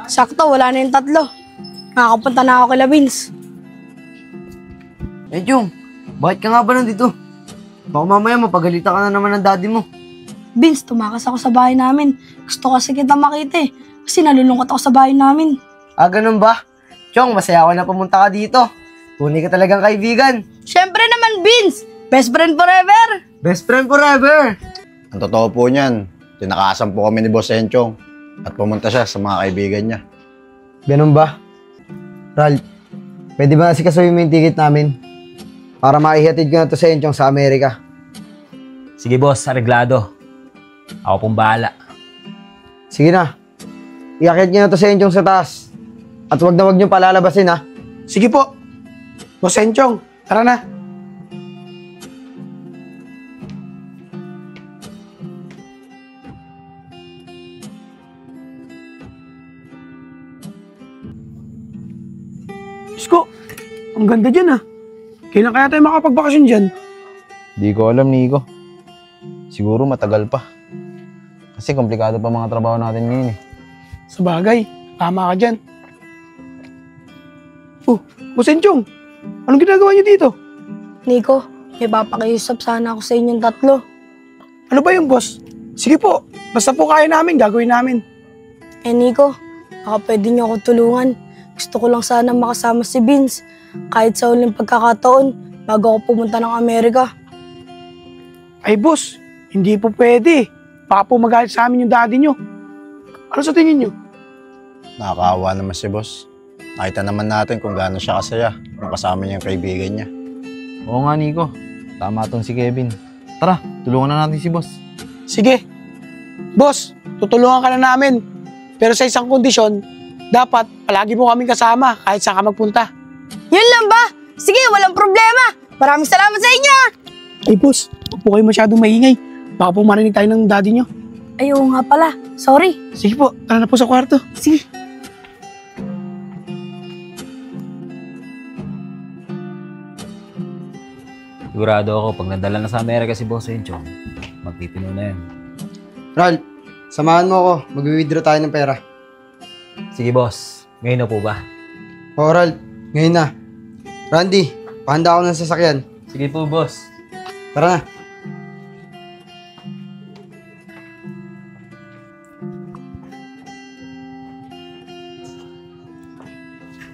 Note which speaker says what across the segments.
Speaker 1: Sakto, wala na yung tatlo. Nakakapunta na ako kay Vince.
Speaker 2: Chong, bakit ka nga ba nandito? Baka mamaya mapagalitan ka na naman ng daddy mo.
Speaker 1: Vince, tumakas ako sa bahay namin. Gusto kasi kita makita eh. Kasi nalulungkot ako sa bahay namin.
Speaker 2: Ganun ba? Chong, masaya ako na pumunta ka dito. Tunay ka talagang kaibigan.
Speaker 1: Siyempre naman, Vince! Best friend forever!
Speaker 2: Best friend forever!
Speaker 3: Ang totoo po niyan, tinakasan po kami ni Boss Enchong at pumunta siya sa mga kaibigan niya.
Speaker 2: Ganun ba? Ralph, pwede ba asikasuhin mo yung ticket namin? Para maihatid ko na to sa Enchong sa Amerika.
Speaker 4: Sige boss, areglado. Ako pong bahala.
Speaker 2: Sige na. Iakyat niyo na to sa Enchong sa taas. At wag na wag niyo palalabasin ha.
Speaker 5: Sige po. Boss Enchong, tara na. Isko, ang ganda dyan ah. Kailan kaya tayo makapagbakasyon dyan?
Speaker 3: Di ko alam, Nico. Siguro matagal pa. Kasi komplikado pa mga trabaho natin ngayon eh.
Speaker 5: Sa bagay, tama ka dyan. Oh, Boss Enchong, anong ginagawa niyo dito?
Speaker 1: Nico, may papakiusap sana ako sa inyong tatlo.
Speaker 5: Ano ba yung boss? Sige po, basta po kaya namin, gagawin namin.
Speaker 1: Nico, baka pwede niyo ako tulungan. Gusto ko lang sana makasama si Vince. Kahit sa huling pagkakataon, bago ako pumunta ng Amerika.
Speaker 5: Ay boss, hindi po pwede. Baka po magalit sa amin yung daddy nyo. Ano sa tingin nyo?
Speaker 3: Nakakaawa naman si Boss. Nakita naman natin kung gaano siya kasaya nung kasama niya yung kaibigan niya.
Speaker 4: Oo nga, Nico. Tama tong si Kevin. Tara, tulungan na natin si boss.
Speaker 5: Sige. Boss, tutulungan ka na namin. Pero sa isang kondisyon, dapat palagi mo kaming kasama kahit saan ka magpunta.
Speaker 1: Yun lang ba? Sige, walang problema. Maraming salamat sa inyo.
Speaker 5: Ay boss, huwag po kayo masyadong maingay. Baka po marinig tayo ng daddy nyo.
Speaker 1: Ay, oo nga pala. Sorry.
Speaker 5: Sige po, tara na po sa kwarto.
Speaker 1: Sige.
Speaker 4: Sigurado ako, pag nadala na sa Amerika si Boss Enchong, magtitino na yan.
Speaker 2: Ralph, samahan mo ako. Mag-withdraw tayo ng pera.
Speaker 4: Sige boss, ngayon na po ba?
Speaker 2: Oo, Ralph. Ngayon na. Randy, pahanda ako ng sasakyan.
Speaker 4: Sige po boss.
Speaker 2: Tara na.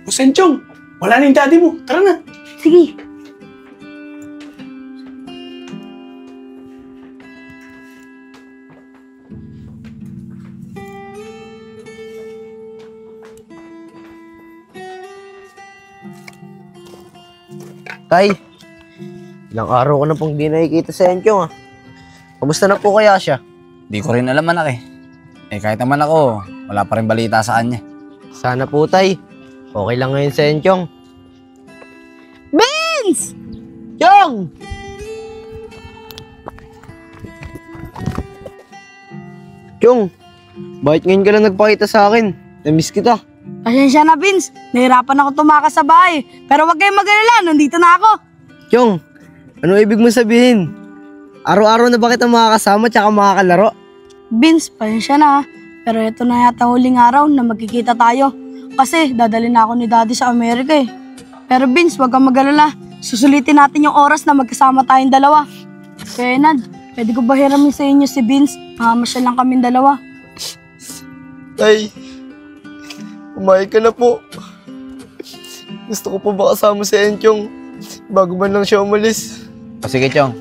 Speaker 5: Boss Enchong, wala na yung daddy mo. Tara na.
Speaker 1: Sige.
Speaker 2: Tay, ilang araw ko na pong di nakikita sa Enchong ah. Kamusta na po kaya siya?
Speaker 6: Di ko rin alam anak eh. Kahit naman ako, wala pa rin balita sa kanya.
Speaker 2: Sana po tay. Okay lang ngayon sa Enchong.
Speaker 1: Vince!
Speaker 2: Chong! Chong, bakit ngayon ka lang nagpakita sa akin? Namiss kita.
Speaker 1: Pasensya na, Vince. Nahirapan ako tumakas sa bahay. Pero wag kayong mag-alala, nandito na ako.
Speaker 2: Chong, ano ibig mo sabihin? Araw-araw na ba kita makakasama tsaka makakalaro?
Speaker 1: Vince, pasensya na ha. Pero ito na yata huling araw na magkikita tayo. Kasi dadali na ako ni Daddy sa Amerika eh. Pero Vince, wag kang mag-alala. Susulitin natin yung oras na magkasama tayong dalawa. Kaya Nad, pwede ko ba hiramin sa inyo si Vince? Masyal lang kaming dalawa.
Speaker 2: Tay, umayag ka na po. Gusto ko po ba kasama si Enchong bago man lang siya umalis?
Speaker 6: O sige Chong,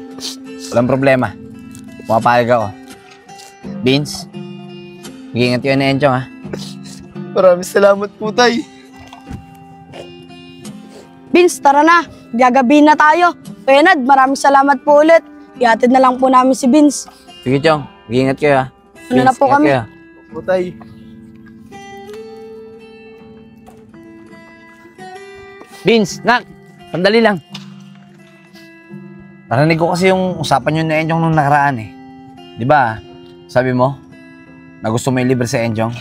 Speaker 6: walang problema. Pumapayag ako. Vince, mag-iingat yun na Enchong ha.
Speaker 2: Maraming salamat po, Tay.
Speaker 1: Vince, tara na. Gagabihin na tayo. Kaya Nad, maraming salamat po ulit. Ihatid na lang po namin si Vince.
Speaker 6: Sige Chong, mag-iingat kayo ha.
Speaker 1: Ano na po
Speaker 6: ingat
Speaker 1: kami?
Speaker 6: kayo.
Speaker 2: Po, Tay.
Speaker 6: Vince, nak, sandali lang. Narinig ko kasi yung usapan nyo na Enchong nung nakaraan eh. Di ba? Sabi mo, na gusto mo i-libre si Enchong.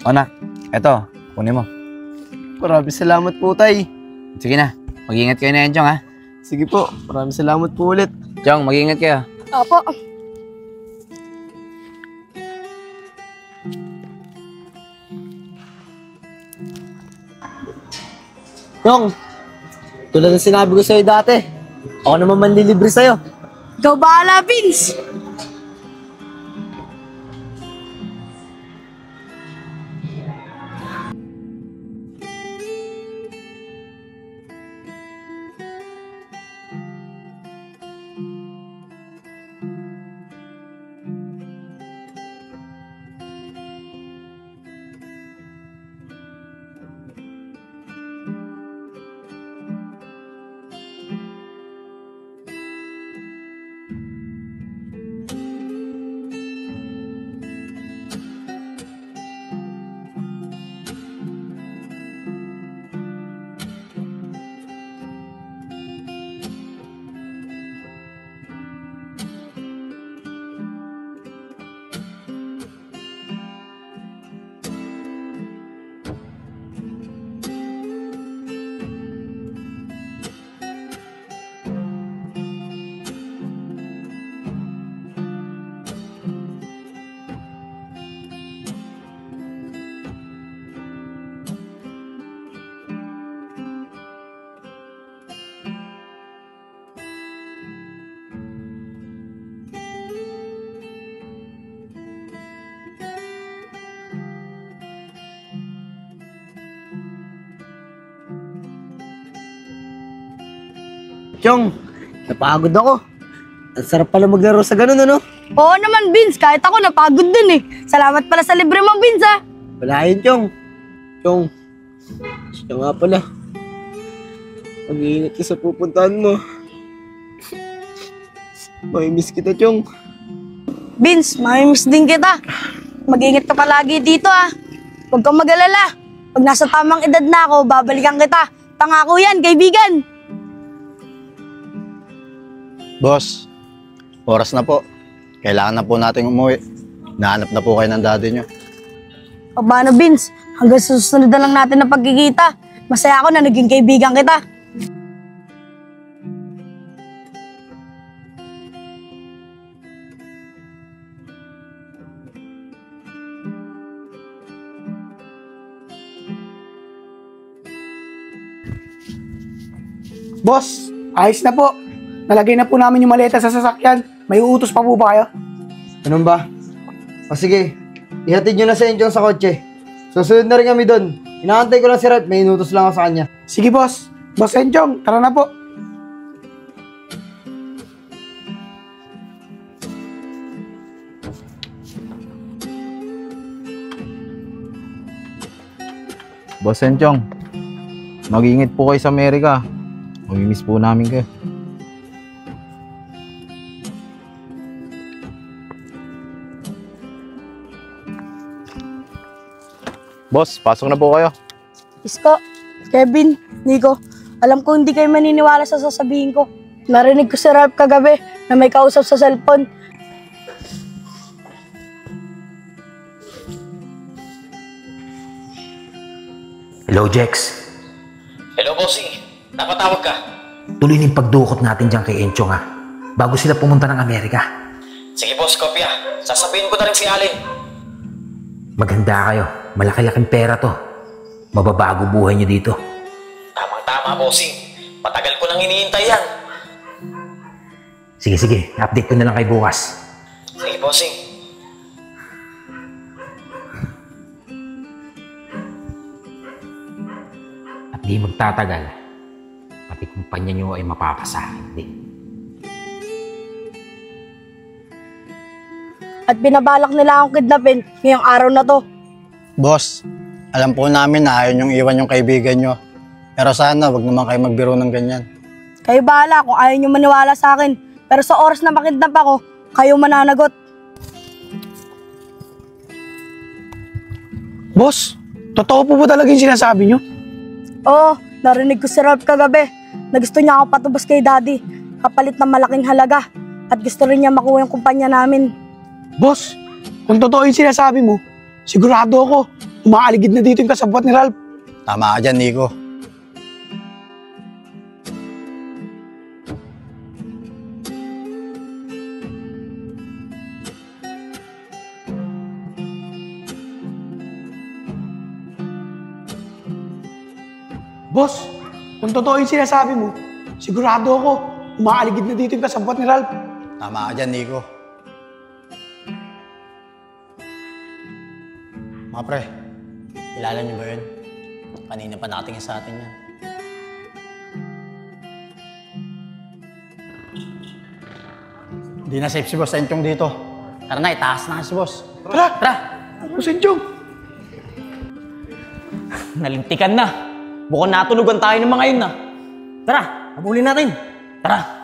Speaker 6: O nak, eto, kunin mo.
Speaker 2: Maraming salamat po, Tay.
Speaker 6: Sige na, mag-iingat kayo na Enchong ha.
Speaker 2: Sige po, maraming salamat po ulit.
Speaker 6: Chong, mag-iingat kayo.
Speaker 1: Opo.
Speaker 2: Yung, tulad ng sinabi ko sa'yo dati, ako naman manlilibre sa'yo.
Speaker 1: Ikaw bahala, Vince!
Speaker 2: Chong, napagod ako. Ang sarap pala maglaro sa ganun, ano?
Speaker 1: Oo naman, Vince. Kahit ako napagod dun eh. Salamat pala sa libre mo, Vince ah.
Speaker 2: Wala yun, Chong. Chong, siya nga pala. Mag-iingat ka sa pupuntahan mo. May-miss kita, Chong.
Speaker 1: Vince, mamimiss din kita. Mag-ingat ka palagi dito ah. Huwag kang mag-alala. Pag nasa tamang edad na ako, babalikan kita. Pangako yan, kaibigan.
Speaker 3: Boss, oras na po. Kailangan na po nating umuwi. Nahanap na po kayo ng daddy nyo.
Speaker 1: Paano, Vince? Hanggang sa susunod na lang natin na pagkikita. Masaya ako na naging kaibigan kita.
Speaker 5: Boss, ayos na po. Nalagay na po namin yung maleta sa sasakyan. May uutos pa po ba kayo?
Speaker 2: Ganun ba? O sige, ihatid nyo na si Enchong sa kotse. Susunod na rin kami doon. Inaantay ko lang si Ralph, may inutos lang ako sa kanya.
Speaker 5: Sige boss. Boss Enchong, tara na po.
Speaker 3: Boss Enchong, mag-ingat po kayo sa Amerika. Mamimiss po namin kayo. Boss, pasok na po kayo.
Speaker 1: Isko, Kevin, Nico, alam ko hindi kayo maniniwala sa sasabihin ko. Narinig ko si Ralph kagabi na may kausap sa cellphone.
Speaker 7: Hello, Jex.
Speaker 8: Hello, bossing. Napatawag ka.
Speaker 7: Tuloy na yung pagdukot natin dyan kay Enchong, ha? Bago sila pumunta ng Amerika.
Speaker 8: Sige, boss, kopya. Sasabihin ko na rin si Alin.
Speaker 7: Maganda kayo. Malaki-laking pera to. Mababago buhay niyo dito.
Speaker 8: Tamang-tama, bossing. Matagal ko nang iniintay yan.
Speaker 7: Sige. Update ko na lang kay bukas.
Speaker 8: Sige, bossing.
Speaker 7: At di magtatagal, pati kumpanya niyo ay mapapasahin din.
Speaker 1: At binabalak nila akong kidnapin ngayong araw na to.
Speaker 2: Boss, alam po namin na ayaw niyong iwan yung kaibigan niyo. Pero sana, wag naman kayo magbiro ng ganyan.
Speaker 1: Kayo bahala kung ayaw nyo maniwala sa akin. Pero sa oras na makidnap ako, kayo mananagot.
Speaker 5: Boss, totoo po ba talaga yung sinasabi nyo?
Speaker 1: Oo, narinig ko si Ralph kagabi na gusto niya ako patubos kay Daddy kapalit ng malaking halaga. At gusto rin niya makuha yung kumpanya namin.
Speaker 5: Boss, kung totoo yung sinasabi mo, sigurado ako, umaaligid na dito yung kasabot ni Ralph.
Speaker 2: Tama ka dyan, Nico.
Speaker 5: Boss, Kung totoo yung sinasabi mo, sigurado ako, umaaligid na dito yung kasabwat ni Ralph.
Speaker 9: Tama ka dyan, Nico. Mga pre, kilala niyo ba yun? Kanina pa nakatingin sa atin yan. Hindi na safe si Boss Enchong dito. Tara na, itaas na si Boss.
Speaker 5: Tara!
Speaker 9: Tara!
Speaker 5: Boss Enchong!
Speaker 8: Nalintikan na. Mukhang natulugan tayo ng mga yun na. Tara, habulin natin. Tara.